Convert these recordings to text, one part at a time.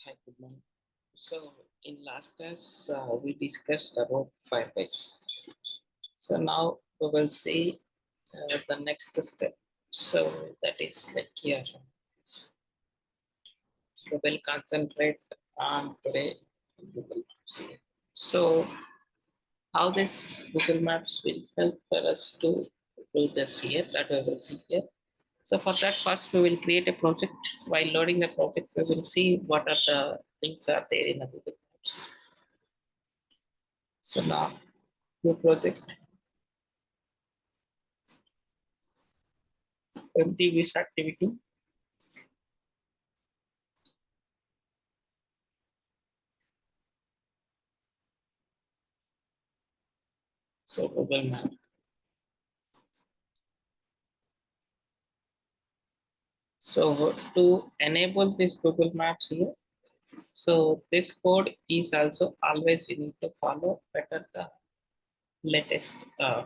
Hi, good morning. So, in last class, we discussed about Firebase. So now we will see the next step. So that is like here. We will concentrate on today Google Maps here. So how this Google Maps will help for us to do this here that we will see here. So for that, first we will create a project. While loading the project, we will see what are the things are there in the Google Maps. So now, new project, empty this activity. So Google Map. So to enable this Google Maps here, so this code is also always you need to follow better the latest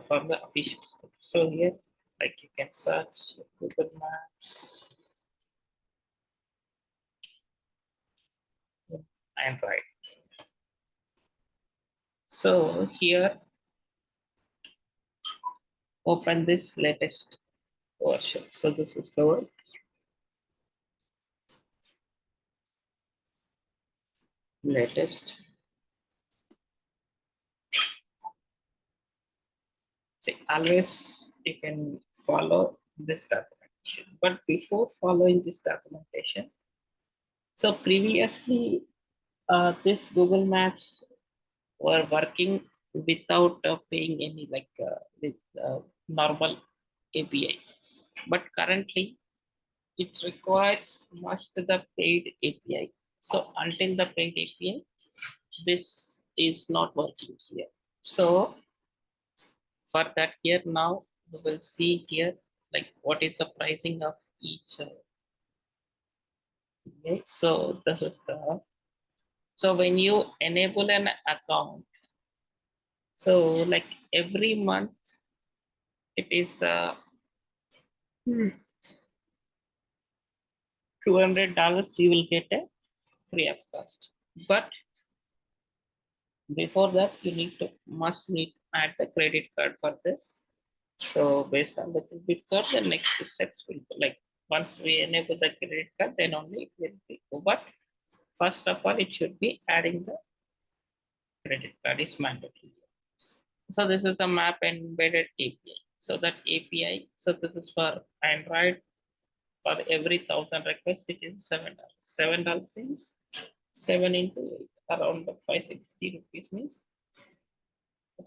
from the official code. So here, like you can search Google Maps Android. So here, open this latest version. So this is the latest. See, always you can follow this documentation. But before following this documentation, so previously this Google Maps were working without paying any with normal API. But currently it requires must the paid API. So until the paid API, this is not working here. So for that here now we will see here like what is the pricing of each okay. So this is the so when you enable an account, so like every month it is the $200 you will get a free of cost, but before that you need to must need add the credit card for this. So based on the credit card, the next steps will be like once we enable the credit card, then only it will be. But first of all, it should be adding the credit card is mandatory. So this is a map embedded API. So that API, so this is for Android. For every 1,000 requests, it is $7. $7 seems 7 into 8, around the 560 rupees means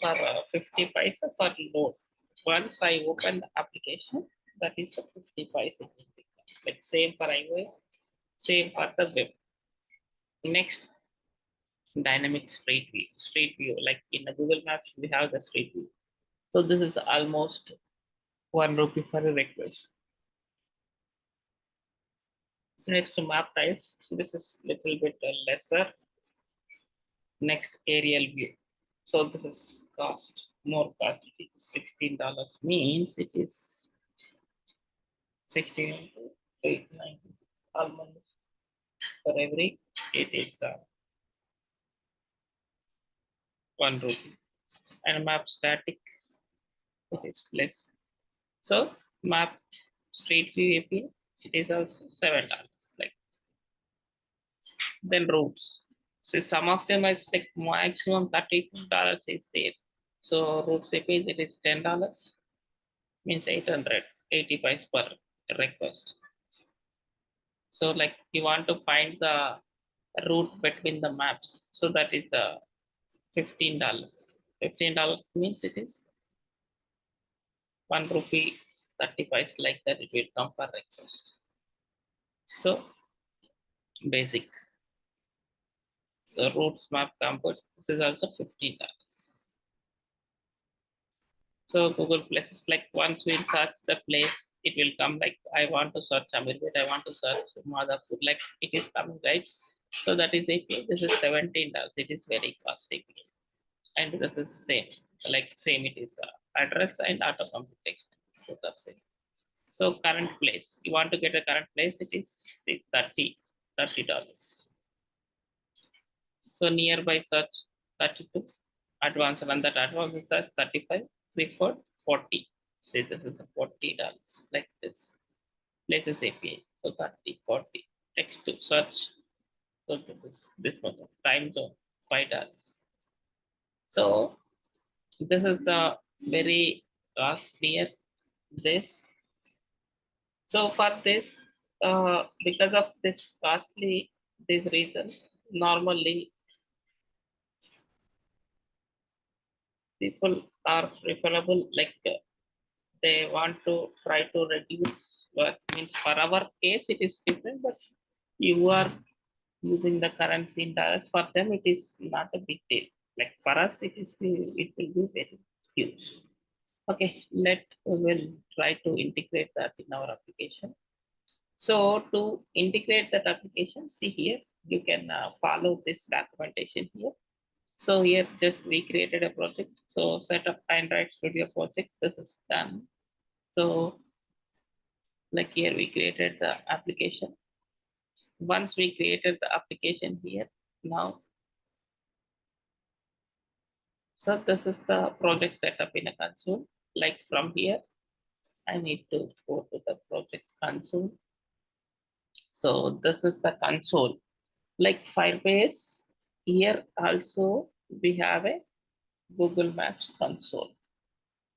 for 50 paisa per load. Once I open the application, that is a 50 paisa. Like same for iOS, same for the web. Next, dynamic street view. Like in the Google Maps, we have the street view. So this is almost 1 rupee per request. Next to map types, this is little bit lesser. Next, aerial view. So this is cost, more cost. It is $16 means it is 16 to 896 almost for every it is 1 rupee. And map static, it is less. So map street view API, it is also $7. Like then routes. So some of them is like maximum $32 is there. So routes API it is $10 means 880 paise per request. So like you want to find the route between the maps. So that is $15. $15 means it is 1 rupee 30 paise like that it will come per request. So basic. The routes map campus, this is also $15. So Google places like once we search the place, it will come like I want to search Amirpet, I want to search Madhapur, like it is coming right. So that is API. This is $17. It is very cost API, and this is same. Like same, it is address and auto computation. So that's it. So current place, you want to get a current place, it is $30. So nearby search 32, advanced run that advanced search 35, preferred 40. Say this is a $40 like this. Places API. So 30, 40. Text to search. So this is this much of time zone, $5. So this is the very clear this. So for this, because of this costly these reasons, normally people are preferable like they want to try to reduce what means for our case it is different, but you are using the currency in dollars. For them it is not a big deal. Like for us it will be very huge. Okay, we will try to integrate that in our application. So to integrate that application, see here you can follow this documentation here. So here just we created a project. So set up Android Studio project. This is done. So like here we created the application. Once we created the application here, now, so this is the project setup in a console. Like from here, I need to go to the project console. So this is the console. Like Firebase, here also we have a Google Maps console.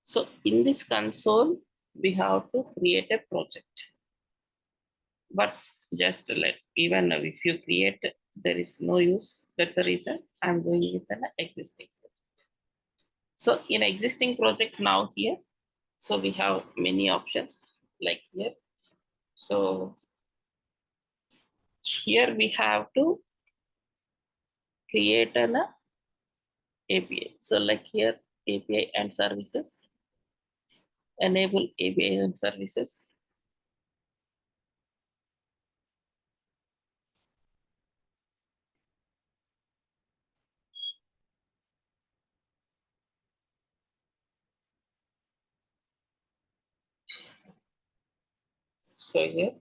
So in this console, we have to create a project. But just let, even if you create, there is no use. That's the reason I'm going with an existing project. So in existing project now here, so we have many options like here. So here we have to create an API. So like here, API and services, enable API and services. So here,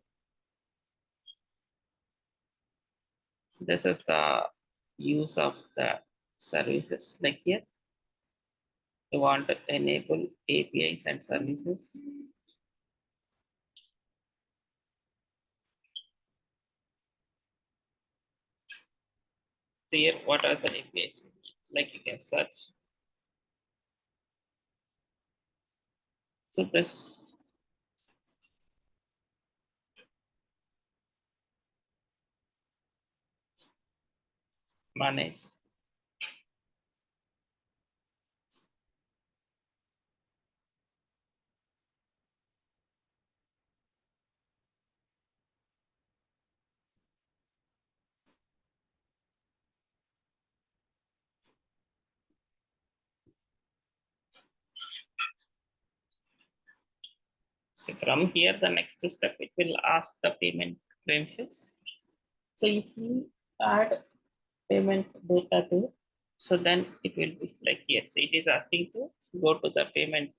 this is the use of the services. Like here, you want to enable APIs and services. So here, what are the APIs? Like you can search. So this manage. So from here, the next step, it will ask the payment credentials. So if we add payment data to, so then it will be like here. So it is asking to go to the payment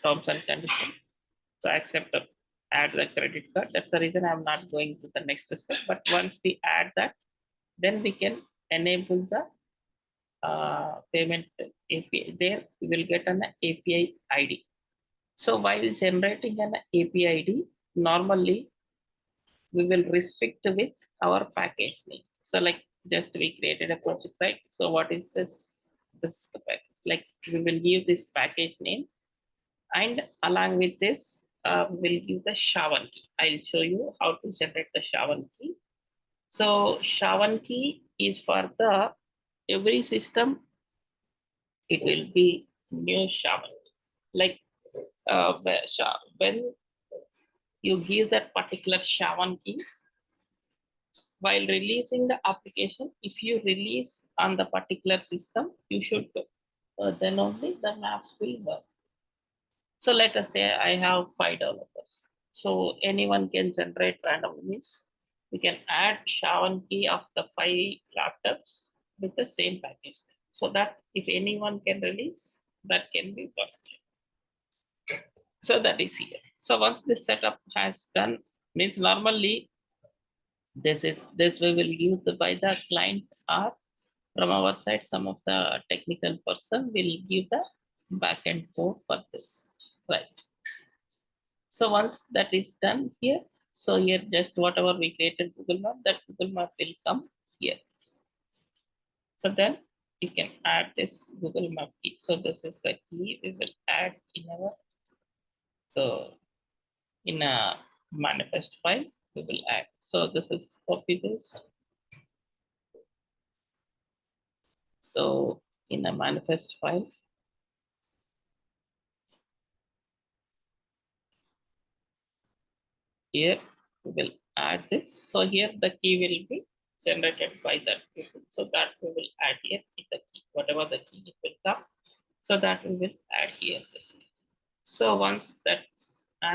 terms and conditions. So accept the add the credit card. That's the reason I'm not going to the next step. But once we add that, then we can enable the payment API. There we will get an API ID. So while generating an API ID, normally we will restrict with our package name. So like just we created a project, right? So what is this? This is the package. Like we will give this package name, and along with this, we'll give the SHA-1 key. I'll show you how to generate the SHA-1 key. So SHA-1 key is for the every system. It will be new SHA-1. Like when you give that particular SHA-1 key, while releasing the application, if you release on the particular system, you should then only the maps will work. So let us say I have 5 developers. So anyone can generate randomly. We can add SHA-1 key of the 5 laptops with the same package. So that if anyone can release, that can be done. So that is here. So once this setup has done, means normally this way will used by the client R. From our side, some of the technical person will give the backend code for this, right? So once that is done here, so here just whatever we created Google Map, that Google Map will come here. So then you can add this Google Map key. So this is the key we will add in our, so in a manifest file we will add. So this is copy this. So in a manifest file, here we will add this. So here the key will be generated by that people. So that we will add here the key, whatever the key it will come. So that we will add here this key. So once that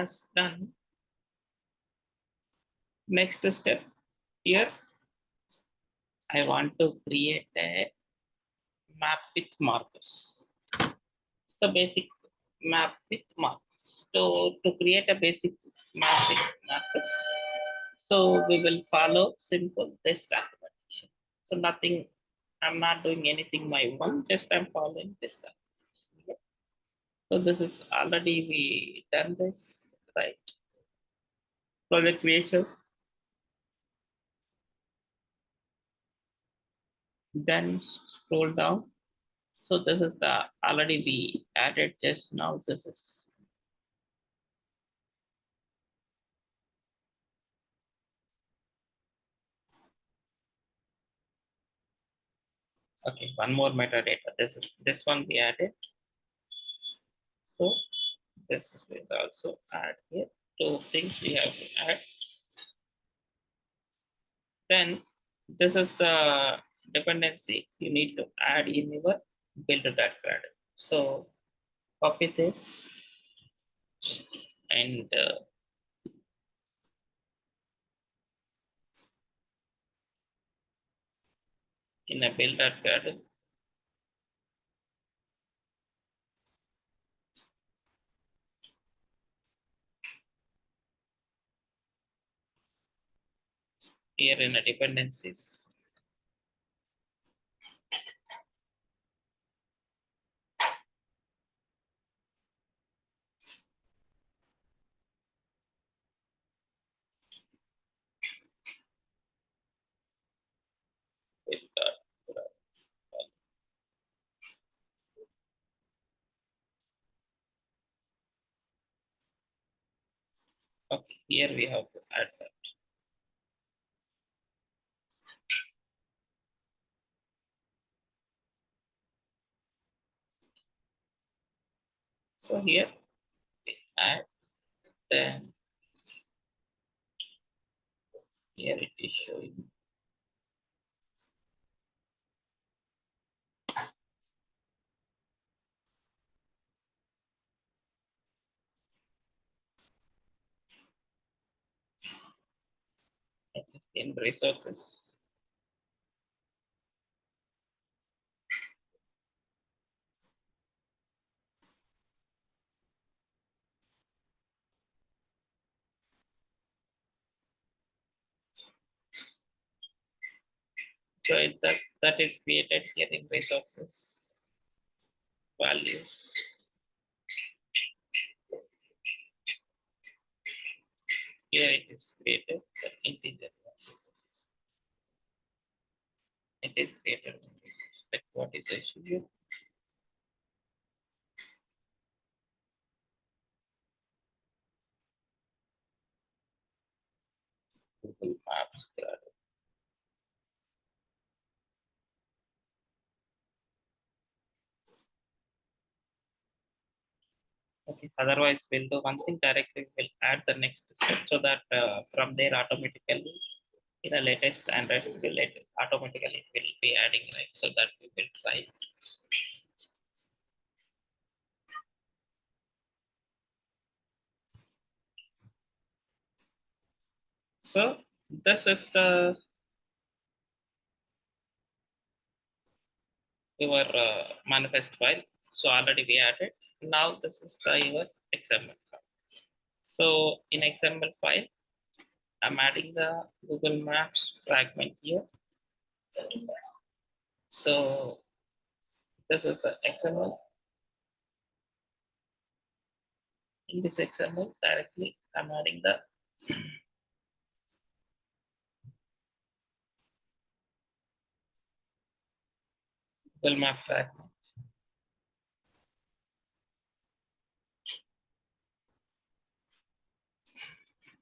is done, next step here, I want to create a map with markers. So basic map with markers. To create a basic map with markers, so we will follow simple this documentation. So nothing, I'm not doing anything my own, just I'm following this documentation. So this is already we done this, right? Project creation. Then scroll down. So this is the already we added just now. This is okay. One more metadata. This one we added. So this is will also add here. Two things we have to add. Then this is the dependency you need to add in your build.gradle. So copy this and in a build.gradle, here in a dependencies, build.gradle. Okay, here we have to add that. So here we add, then here it is showing in resources. So that is created here in resources values. Here it is created the integer. It is created. Like what is the issue? Google Maps. Okay. Otherwise, we'll do one thing directly. We'll add the next step so that from there automatically in the latest Android will automatically it will be adding, right? So that we will try. So this is the your manifest file. So already we added. Now this is the your XML file. So in XML file, I'm adding the Google Maps fragment here. So this is the XML. In this XML, directly I'm adding the Google Map fragment.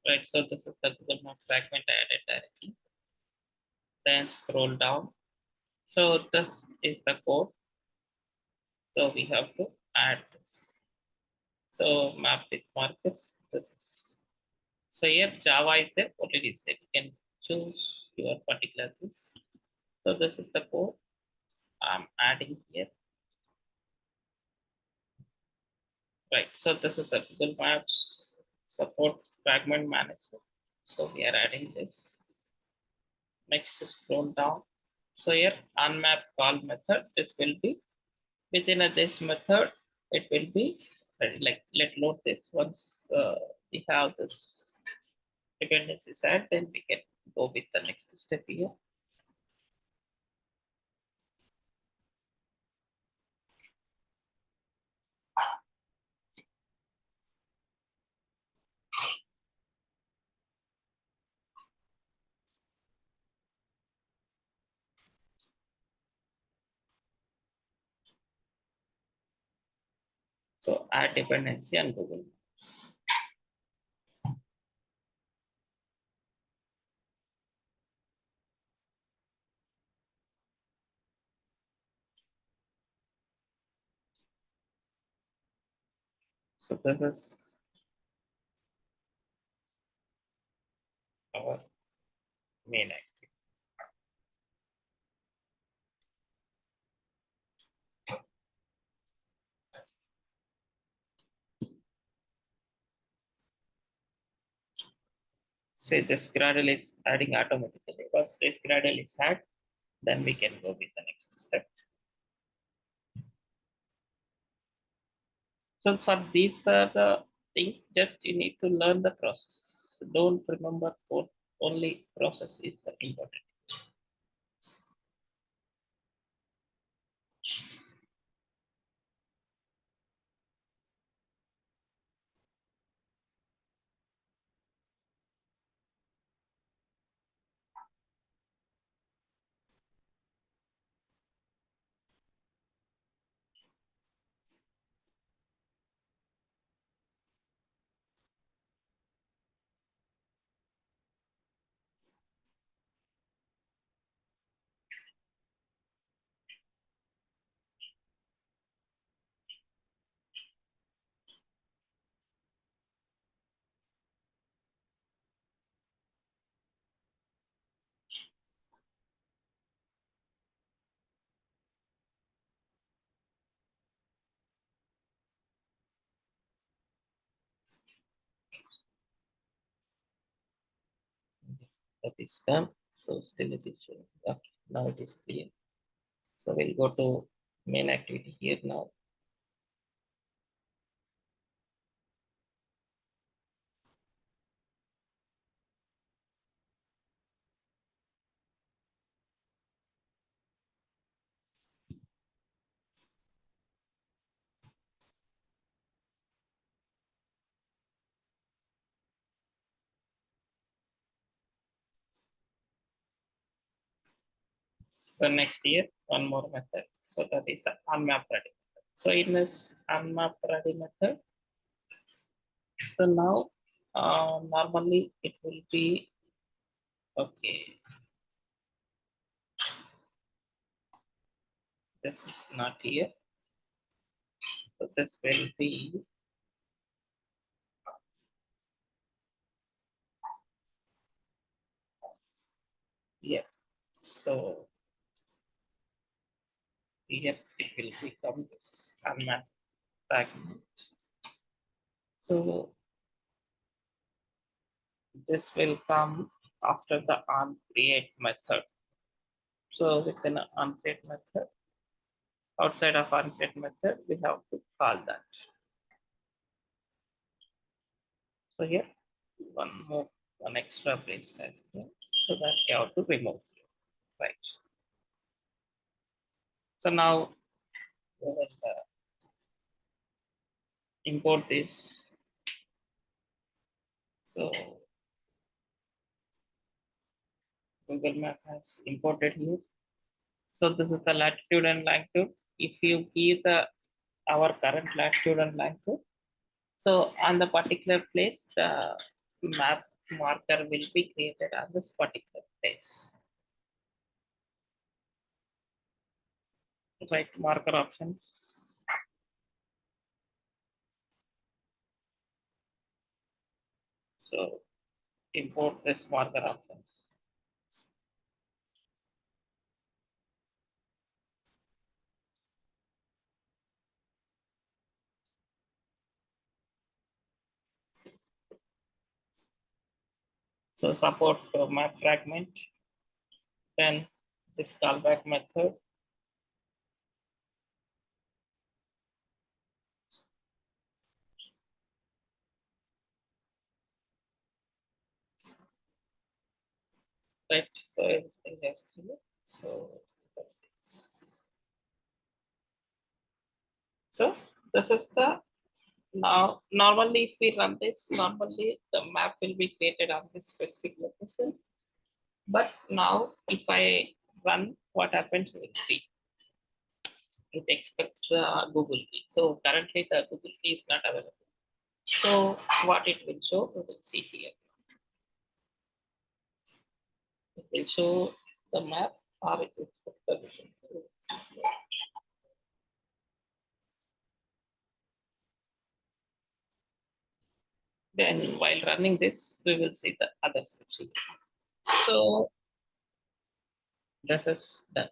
Right, so this is the Google Map fragment I added directly. Then scroll down. So this is the code. So we have to add this. So map with markers. This is so here Java is there, already is there. You can choose your particular this. So this is the code I'm adding here. Right. So this is the Google Maps support fragment manager. So we are adding this. Next, scroll down. So here unmap call method. This will be within this method. It will be like let load this once we have this dependency set, then we can go with the next step here. So add dependency on Google. So this is our main activity. Say this Gradle is adding automatically. Once this Gradle is added, then we can go with the next step. So for these are the things, just you need to learn the process. Don't remember code, only process is the important. That is done. So still it is showing. Okay, now it is clear. So we'll go to main activity here now. So next here, one more method. So that is the unmap ready method. So in this unmap ready method, so now normally it will be okay. This is not here. So this will be here. So here it will become this unmap fragment. So this will come after the onCreate method. So within an onCreate method, outside of onCreate method, we have to call that. So here, one extra place has been, so that you have to remove, right? So now we will import this. So Google Map has imported here. So this is the latitude and longitude. If you give the our current latitude and longitude, so on the particular place, the map marker will be created on this particular place. Right, marker options. So import this marker options. So support map fragment, then this callback method. Right, so everything is clear. So that's it. So this is the now normally if we run this, normally the map will be created on this specific location. But now if I run, what happens, we'll see. It expects the Google key. So currently the Google key is not available. So what it will show, we will see here. It will show the map or it will show the position. Then while running this, we will see the other steps here. So this is done.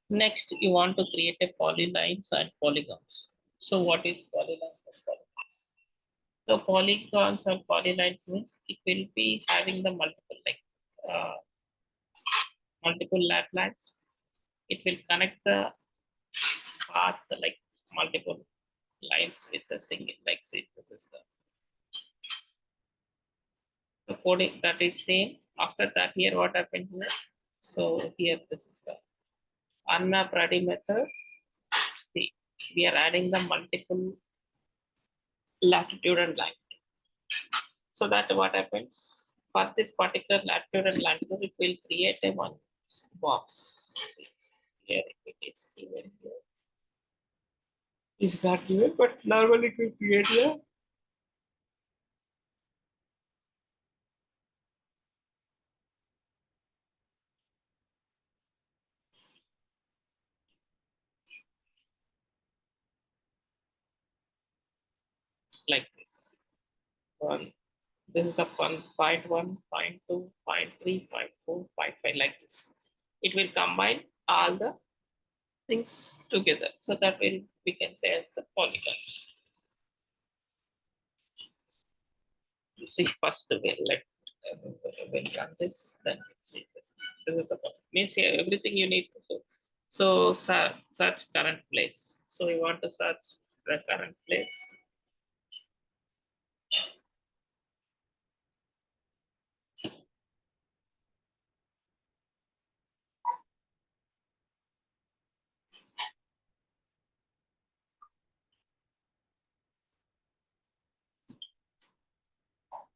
Next, you want to create a polylines and polygons. So what is polylines and polygons? So polygons and polylines means it will be having the multiple like multiple lat lines. It will connect the path like multiple lines with a single like say this is the coding that is same. After that, here what happened here? So here this is the unmap ready method. See, we are adding the multiple latitude and longitude. So that what happens for this particular latitude and longitude, it will create a one box. See, here it is given here. It's not given, but normally it will create here. Like this. One. This is the one, point one, point two, point three, point four, point five, like this. It will combine all the things together. So that will we can say as the polygons. See first we'll run this, then see this. This is the first. Means here everything you need to do. So search current place. So you want to search the current place.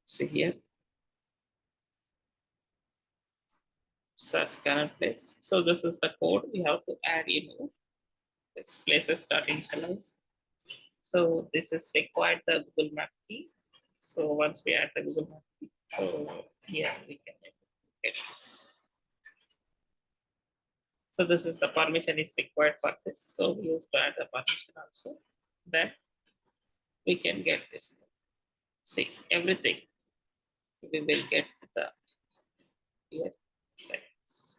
See here, search current place. So this is the code we have to add in this places dot initialize. So this is required the Google Map key. So once we add the Google Map key, so here we can get this. So this is the permission is required for this. So we have to add the permission also. Then we can get this. See everything. We will get the here like this.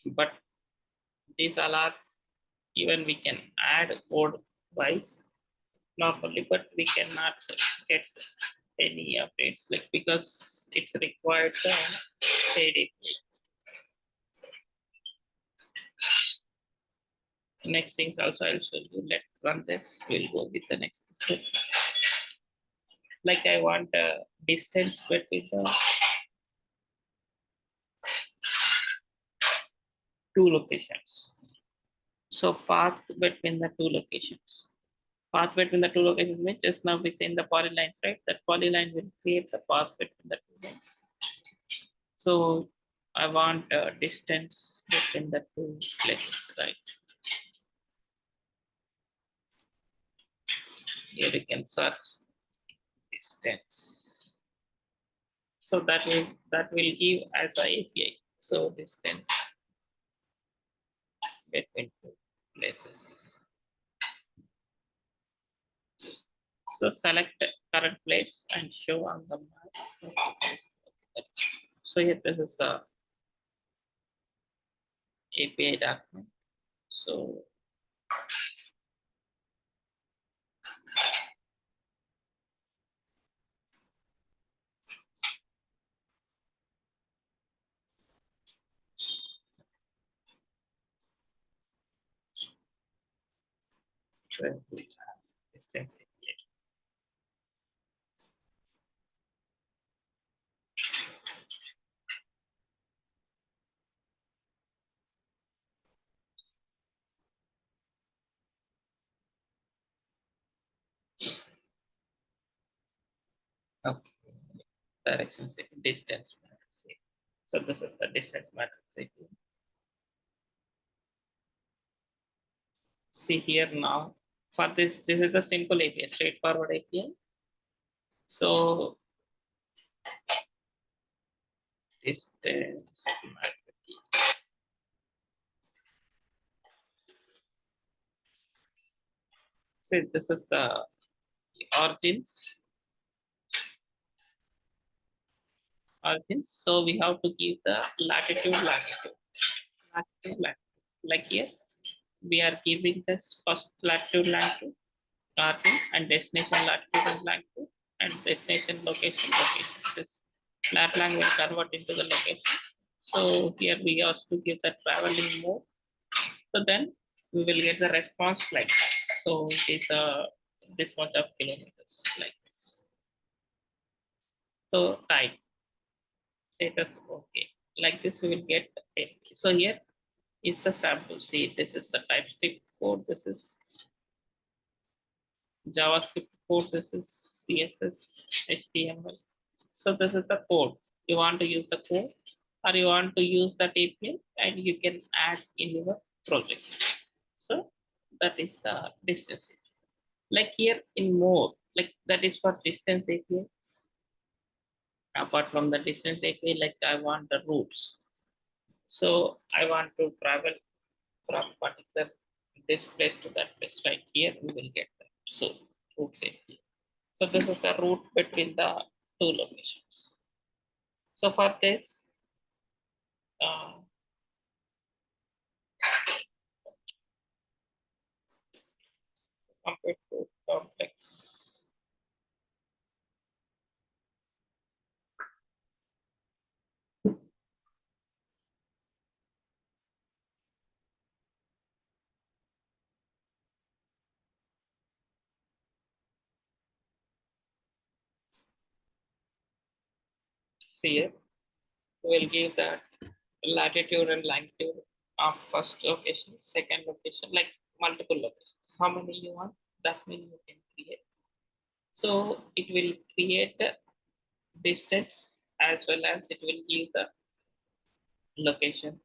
But these all are even we can add code wise normally, but we cannot get any updates like because it's required paid. Next things also I'll show you. Let's run this. We'll go with the next step. Like I want a distance between the two locations. So path between the two locations. Path between the two locations means just now we seen the polylines, right? That polyline will create the path between the two lines. So I want a distance between the two places, right? Here you can search distance. So that will give as a API. So distance between two places. So select the current place and show on the map. So here this is the API document. So distance API. Okay. Directions distance matrix. So this is the distance matrix API. See here now for this is a simple API, straightforward API. So distance matrix. So this is the origins. So we have to give the latitude, latitude, latitude, latitude. Like here, we are giving this first latitude, latitude, origin, and destination latitude and latitude, and destination location, location. This lat lang will convert into the location. So here we have to give the traveling mode. So then we will get the response like that. So it is this much of kilometers like this. So time status okay. Like this we will get it. So here is the sample. See, this is the TypeScript code. This is JavaScript code. This is CSS, HTML. So this is the code. You want to use the code or you want to use that API and you can add in your project. So that is the distance. Like here in more, like that is for distance API. Apart from the distance API, like I want the routes. So I want to travel from particular this place to that place. Right here we will get that. So route API. So this is the route between the two locations. So for this, uh, compared to complex. See here, we'll give the latitude and longitude of first location, second location, like multiple locations. How many you want, that many you can create. So it will create the distance as well as it will give the location.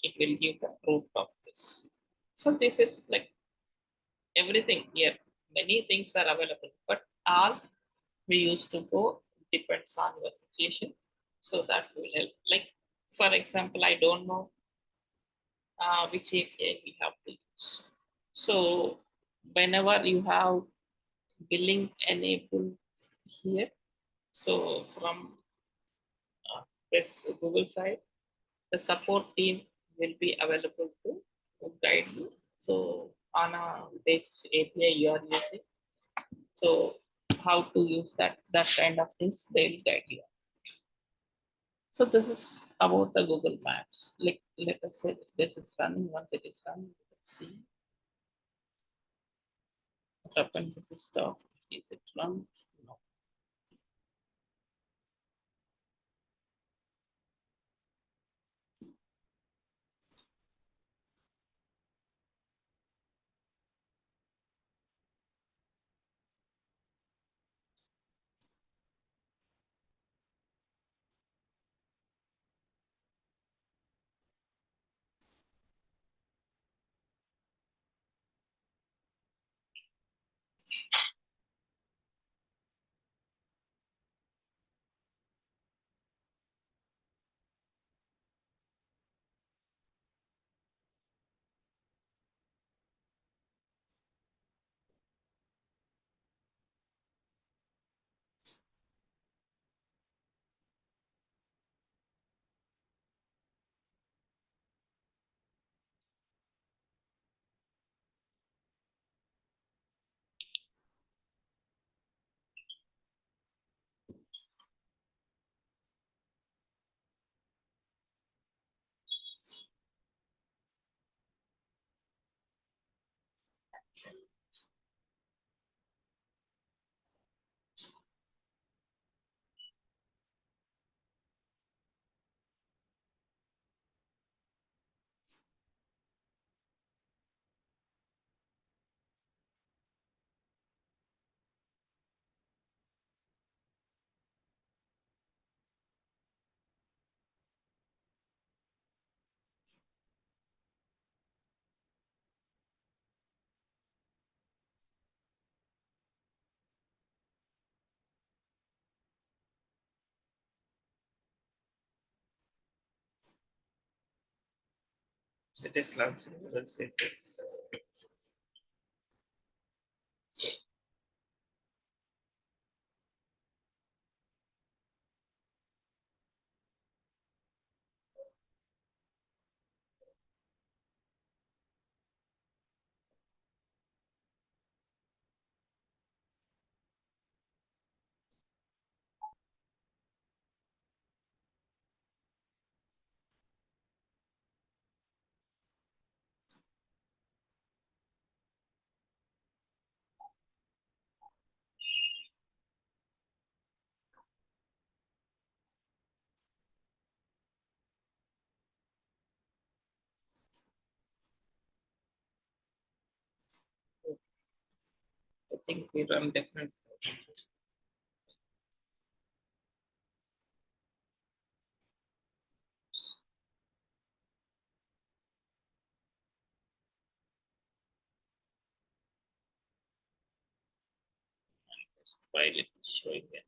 It will give the root of this. So this is like everything here. Many things are available, but all we used to go depends on your situation. So that will help. Like for example, I don't know which API we have to use. So whenever you have billing enabled here, so from this Google side, the support team will be available to guide you. So on a which API you are using, so how to use that kind of things, they will guide you. So this is about the Google Maps. Like let us say this is running. Once it is running, let's see what happened. This is stop. Is it run? No. So it is launching. Let's say this. I think we run different. File it showing it.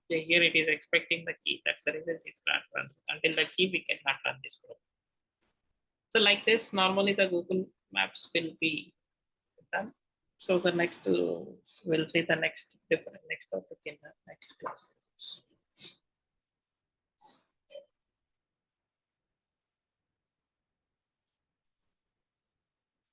Okay, here it is expecting the key. That's the reason it's not run. Until the key, we cannot run this program. So like this, normally the Google Maps will be done. So the next, we'll see the next